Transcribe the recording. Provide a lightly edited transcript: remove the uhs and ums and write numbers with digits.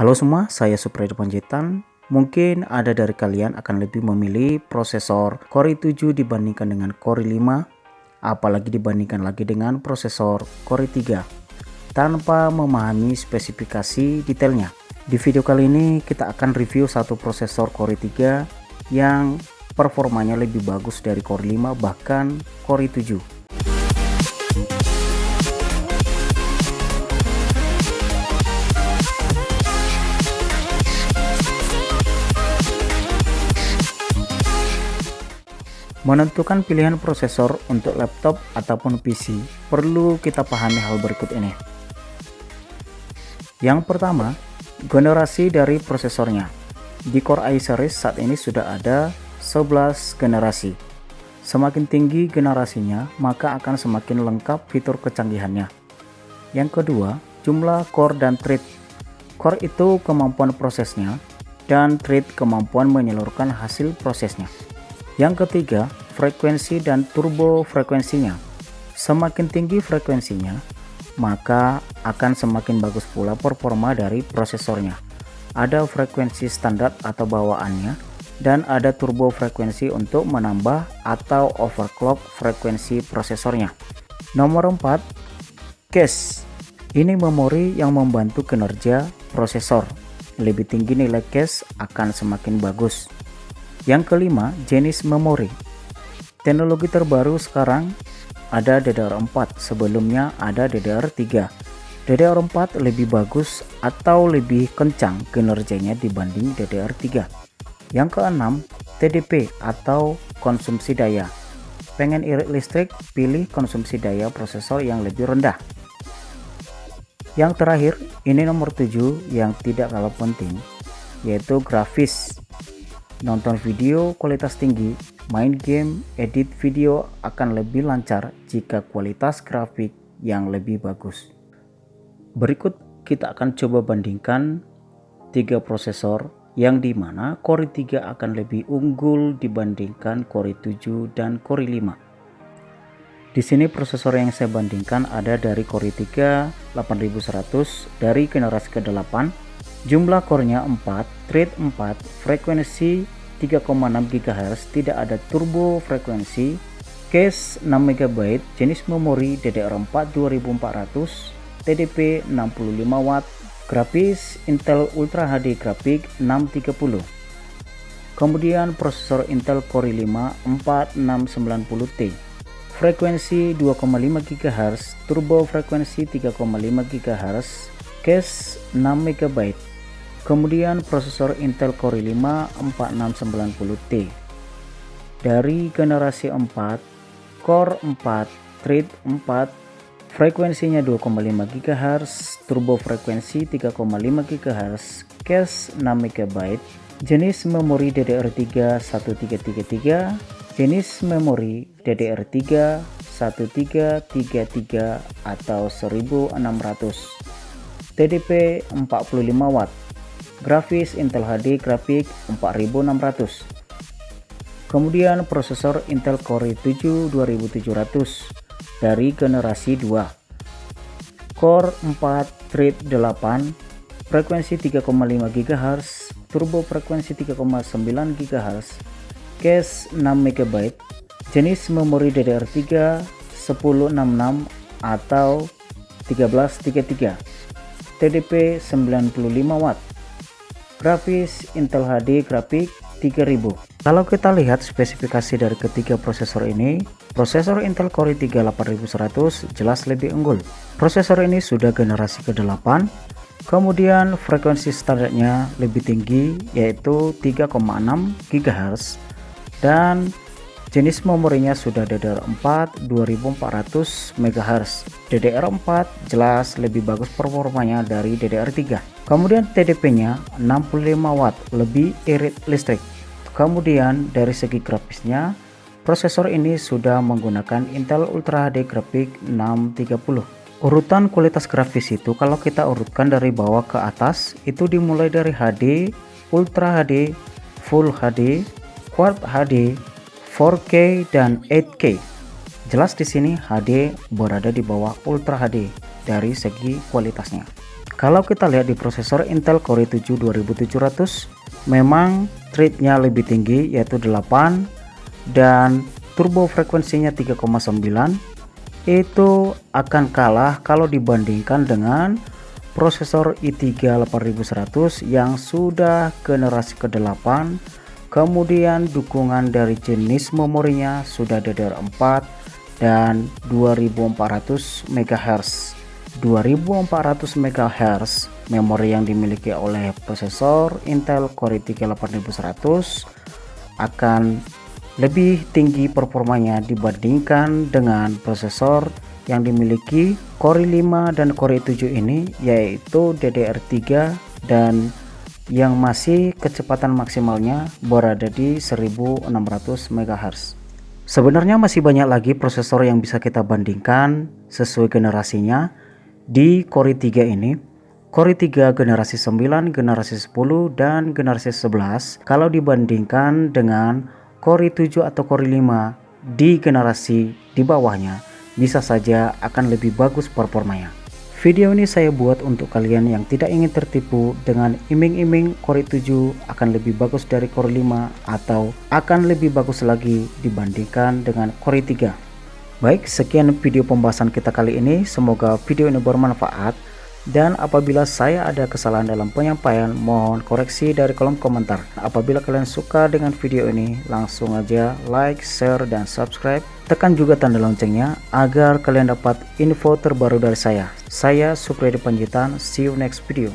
Halo semua, saya Supriyo Panjaitan. Mungkin ada dari kalian akan lebih memilih prosesor Core i7 dibandingkan dengan Core i5, apalagi dibandingkan lagi dengan prosesor Core i3, tanpa memahami spesifikasi detailnya. Di video kali ini kita akan review satu prosesor Core i3 yang performanya lebih bagus dari Core i5 bahkan Core i7. Menentukan pilihan prosesor untuk laptop ataupun PC, perlu kita pahami hal berikut ini. Yang pertama, generasi dari prosesornya. Di Core i series saat ini sudah ada 11 generasi. Semakin tinggi generasinya, maka akan semakin lengkap fitur kecanggihannya. Yang kedua, jumlah core dan thread. Core itu kemampuan prosesnya, dan thread kemampuan menyalurkan hasil prosesnya. Yang ketiga, frekuensi dan turbo frekuensinya. Semakin tinggi frekuensinya, maka akan semakin bagus pula performa dari prosesornya. Ada frekuensi standar atau bawaannya, dan ada turbo frekuensi untuk menambah atau overclock frekuensi prosesornya. Nomor 4, cache. Ini memori yang membantu kinerja prosesor. Lebih tinggi nilai cache akan semakin bagus. Yang kelima, jenis memori. Teknologi terbaru sekarang ada DDR4, sebelumnya ada DDR3. DDR4 lebih bagus atau lebih kencang kinerjanya dibanding DDR3. Yang keenam, TDP atau konsumsi daya. Pengen irit listrik, pilih konsumsi daya prosesor yang lebih rendah. Yang terakhir, ini nomor 7 yang tidak kalah penting, yaitu grafis. Nonton video kualitas tinggi, main game, edit video akan lebih lancar jika kualitas grafik yang lebih bagus. Berikut kita akan coba bandingkan 3 prosesor yang dimana Core i3 akan lebih unggul dibandingkan Core i7 dan Core i5. Di sini prosesor yang saya bandingkan ada dari Core i3 8100 dari generasi ke-8. Jumlah core-nya 4, thread 4, frekuensi 3,6 GHz, tidak ada turbo frekuensi, cache 6 MB, jenis memori DDR4 2400, TDP 65 watt, grafis Intel Ultra HD Graphic 630. Kemudian prosesor Intel Core i5 4690T, frekuensi 2,5 GHz, turbo frekuensi 3,5 GHz, cache 6 MB. Kemudian prosesor Intel Core i5 4690T dari generasi 4, core 4, thread 4, frekuensinya 2,5 GHz, turbo frekuensi 3,5 GHz, cache 6 MB, jenis memori DDR3 1333, jenis memori DDR3 1333 atau 1600, TDP 45 watt, grafis Intel HD Graphic 4600. Kemudian prosesor Intel Core i7 2700 dari generasi 2, core 4, thread 8, frekuensi 3,5 GHz, turbo frekuensi 3,9 GHz, cache 6 MB, jenis memori DDR3 1066 atau 1333, TDP 95 watt, grafis Intel HD Graphic 3000. Kalau kita lihat spesifikasi dari ketiga prosesor ini, prosesor Intel Core i3 8100 jelas lebih unggul. Prosesor ini sudah generasi ke-8, kemudian frekuensi standarnya lebih tinggi yaitu 3,6 GHz, dan jenis memorinya sudah DDR4 2400 MHz. DDR4 jelas lebih bagus performanya dari DDR3. Kemudian TDP-nya 65 watt, lebih irit listrik. Kemudian dari segi grafisnya, prosesor ini sudah menggunakan Intel Ultra HD Graphic 630. Urutan kualitas grafis itu kalau kita urutkan dari bawah ke atas, itu dimulai dari HD, Ultra HD, Full HD, Quad HD, 4K dan 8K. Jelas di sini HD berada di bawah Ultra HD dari segi kualitasnya. Kalau kita lihat di prosesor Intel Core i7 2700, memang thread-nya lebih tinggi yaitu 8 dan turbo frekuensinya 3,9. Itu akan kalah kalau dibandingkan dengan prosesor i3 8100 yang sudah generasi ke-8. Kemudian dukungan dari jenis memorinya sudah DDR4 dan 2400 MHz. 2400 MHz memori yang dimiliki oleh prosesor Intel Core i3 8100 akan lebih tinggi performanya dibandingkan dengan prosesor yang dimiliki Core i5 dan Core i7 ini, yaitu DDR3 dan yang masih kecepatan maksimalnya berada di 1600 MHz. Sebenarnya masih banyak lagi prosesor yang bisa kita bandingkan sesuai generasinya di Core i3 ini. Core i3 generasi 9, generasi 10, dan generasi 11 kalau dibandingkan dengan Core i7 atau Core i5 di generasi di bawahnya, bisa saja akan lebih bagus performanya. Video ini saya buat untuk kalian yang tidak ingin tertipu dengan iming-iming Core i7 akan lebih bagus dari Core i5 atau akan lebih bagus lagi dibandingkan dengan Core i3. Baik, sekian video pembahasan kita kali ini. Semoga video ini bermanfaat, dan apabila saya ada kesalahan dalam penyampaian, mohon koreksi dari kolom komentar. Apabila kalian suka dengan video ini, langsung aja like, share, dan subscribe. Tekan juga tanda loncengnya agar kalian dapat info terbaru dari saya. Saya Supriyadi Panjitan, see you next video.